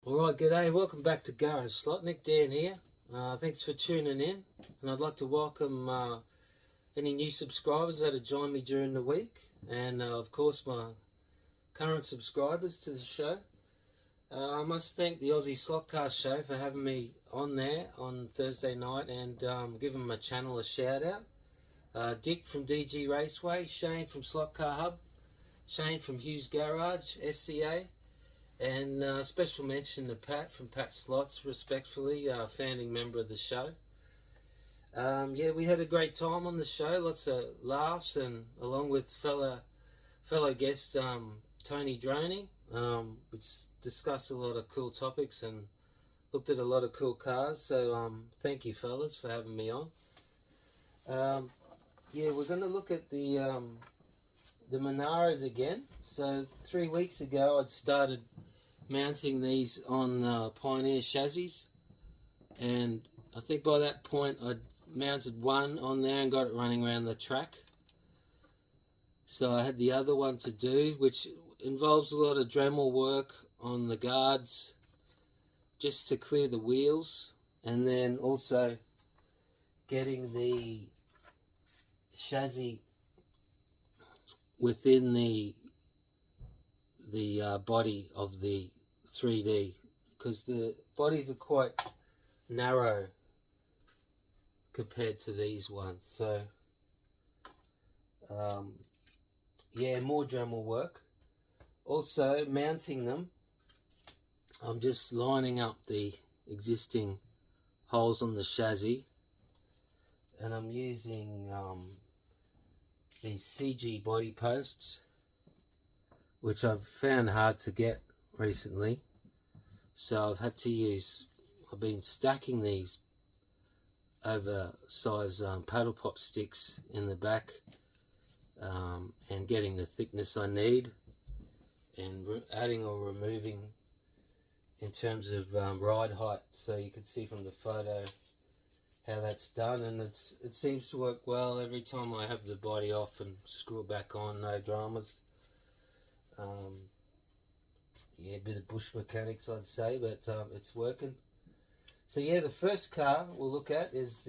Alright, g'day, welcome back to Garage Slot. Nick Dan here. Thanks for tuning in, and I'd like to welcome any new subscribers that have joined me during the week, and of course my current subscribers to the show. I must thank the Aussie Slotcast show for having me on there on Thursday night and giving my channel a shout out. Dick from DG Raceway, Shane from Slot Car Hub, Shane from Hughes Garage, SCA, and special mention to Pat from Pat Slots, respectfully, founding member of the show. Yeah, we had a great time on the show, lots of laughs, and along with fellow guest Tony Droney, which discussed a lot of cool topics and looked at a lot of cool cars. So thank you fellas for having me on. Yeah, we're going to look at the Monaros again. So 3 weeks ago I'd started mounting these on Pioneer chassis, and I think by that point I'd mounted one on there and got it running around the track. So I had the other one to do, which involves a lot of Dremel work on the guards just to clear the wheels, and then also getting the chassis within the body of the 3D, because the bodies are quite narrow compared to these ones. So yeah, more Dremel work. Also mounting them, I'm just lining up the existing holes on the chassis, and I'm using these CG body posts, which I've found hard to get recently. So I've been stacking these oversized paddle pop sticks in the back, and getting the thickness I need, and adding or removing in terms of ride height. So you can see from the photo how that's done, and it seems to work well every time I have the body off and screw it back on, no dramas. Yeah, a bit of bush mechanics I'd say, but it's working. So yeah, the first car we'll look at is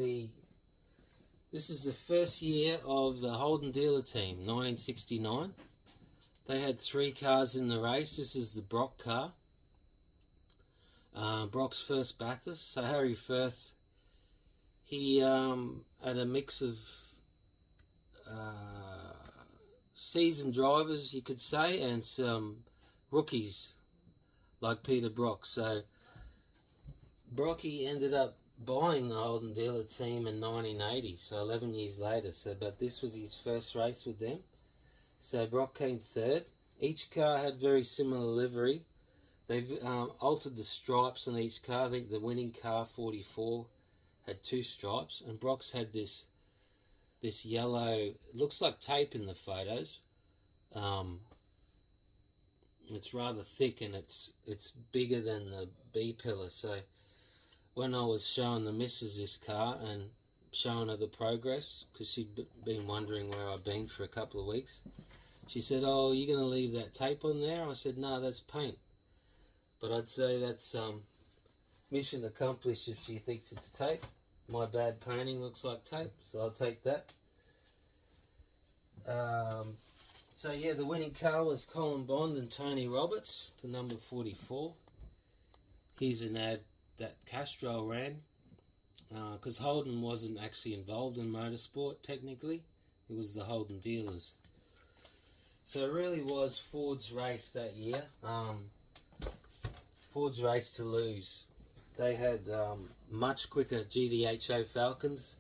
this is the first year of the Holden dealer team, 1969. They had 3 cars in the race. This is the Brock car, Brock's first Bathurst. So Harry Firth, he had a mix of seasoned drivers, you could say, and some rookies like Peter Brock. So Brocky ended up buying the Holden dealer team in 1980, so 11 years later. So, but this was his first race with them. So Brock came third. Each car had very similar livery. They've altered the stripes on each car. I think the winning car, 44, had 2 stripes, and Brock's had this yellow, it looks like tape in the photos. It's rather thick, and it's bigger than the B pillar. So when I was showing the missus this car and showing her the progress, because she'd been wondering where I'd been for a couple of weeks, she said, "Oh, you're going to leave that tape on there?" I said, "No, that's paint." But I'd say that's mission accomplished if she thinks it's tape. My bad painting looks like tape, so I'll take that. So yeah, the winning car was Colin Bond and Tony Roberts, the number 44. Here's an ad that Castro ran, because Holden wasn't actually involved in motorsport technically. It was the Holden dealers. So it really was Ford's race that year. Ford's race to lose. They had much quicker GDHO Falcons,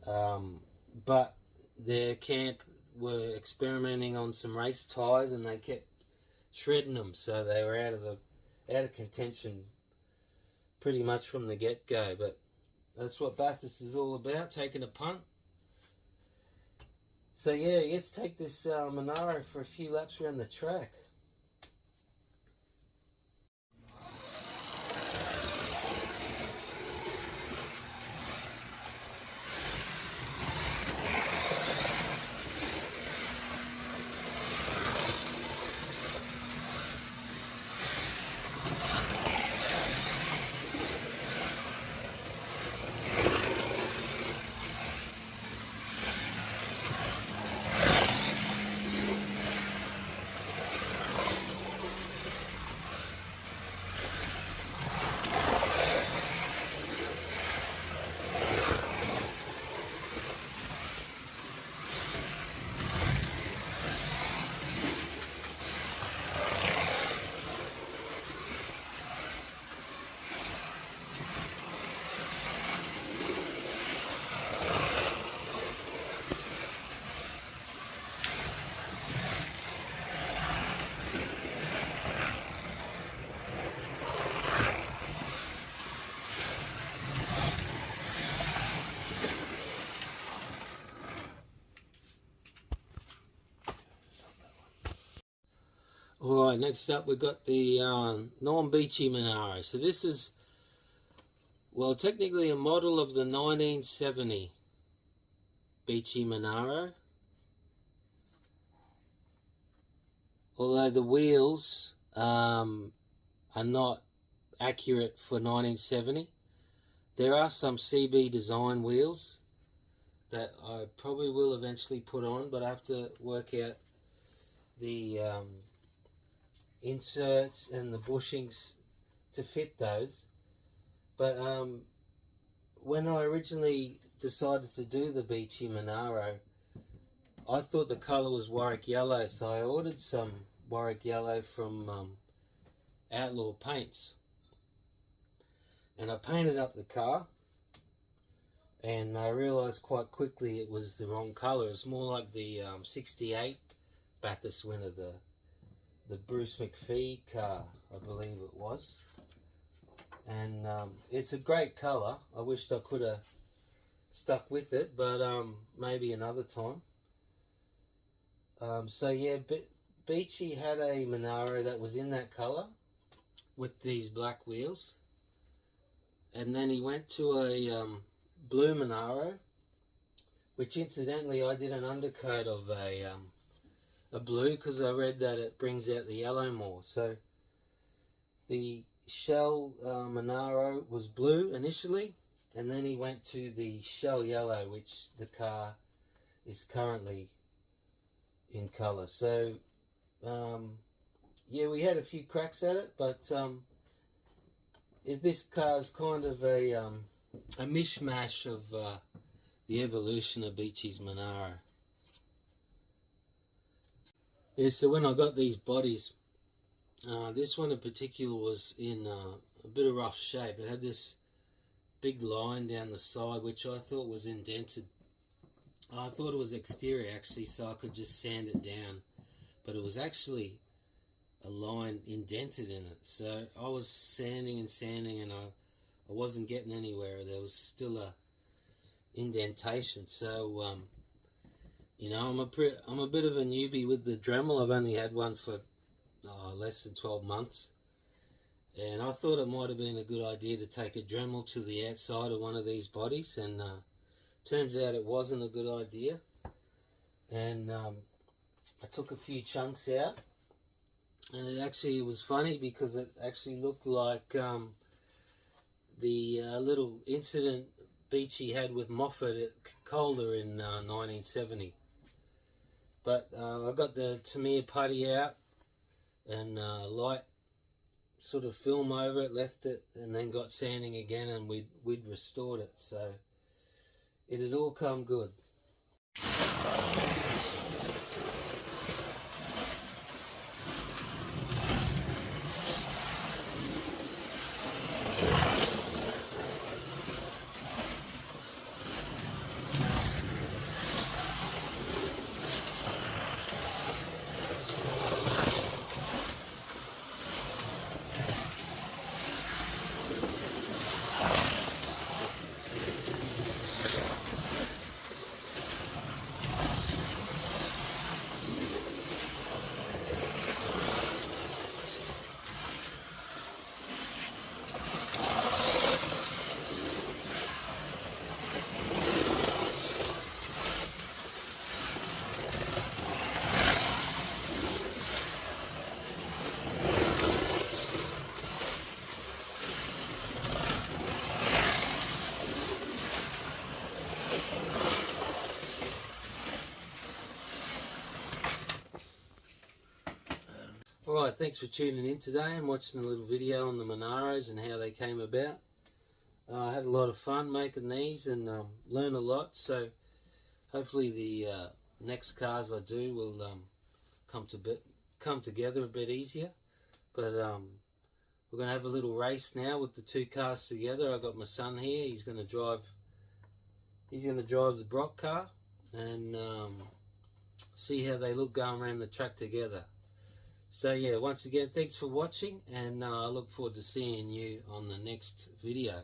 but their camp were experimenting on some race tyres, and they kept shredding them, so they were out of contention pretty much from the get-go. But that's what Bathurst is all about, taking a punt. So yeah, let's take this Monaro for a few laps around the track. Alright, next up we've got the non-Beechey Monaro. So this is, well, technically a model of the 1970 Beechey Manaro. Although the wheels are not accurate for 1970. There are some CB design wheels that I probably will eventually put on, but I have to work out the inserts and the bushings to fit those. But when I originally decided to do the Beechey Monaro, I thought the colour was Warwick Yellow, so I ordered some Warwick Yellow from Outlaw Paints, and I painted up the car, and I realised quite quickly it was the wrong colour. It's more like the 68 Bathurst winner, the Bruce McPhee car, I believe it was. And it's a great colour. I wished I could have stuck with it, but maybe another time. So yeah, Beechey had a Monaro that was in that colour with these black wheels, and then he went to a blue Monaro, which incidentally I did an undercoat of a blue because I read that it brings out the yellow more. So the shell Monaro was blue initially, and then he went to the shell yellow, which the car is currently in colour. So yeah, we had a few cracks at it, but this car's kind of a mishmash of the evolution of Beechey's Monaro. Yeah, so when I got these bodies, this one in particular was in a bit of rough shape. It had this big line down the side which I thought was indented. I thought it was exterior actually, so I could just sand it down, but it was actually a line indented in it. So I was sanding and sanding, and I wasn't getting anywhere. There was still a indentation. So you know, I'm a bit of a newbie with the Dremel. I've only had one for less than 12 months, and I thought it might have been a good idea to take a Dremel to the outside of one of these bodies, and turns out it wasn't a good idea. And I took a few chunks out, and it was funny because it actually looked like the little incident Beechey had with Moffat at Calder in 1970. But I got the Tamiya putty out and light sort of film over it, left it, and then got sanding again, and we'd restored it. So it had all come good. Alright, thanks for tuning in today and watching a little video on the Monaros and how they came about. I had a lot of fun making these and learned a lot, so hopefully the next cars I do will come together a bit easier. But we're going to have a little race now with the two cars together. I've got my son here. He's going to drive the Brock car and see how they look going around the track together. So yeah, once again, thanks for watching, and I look forward to seeing you on the next video.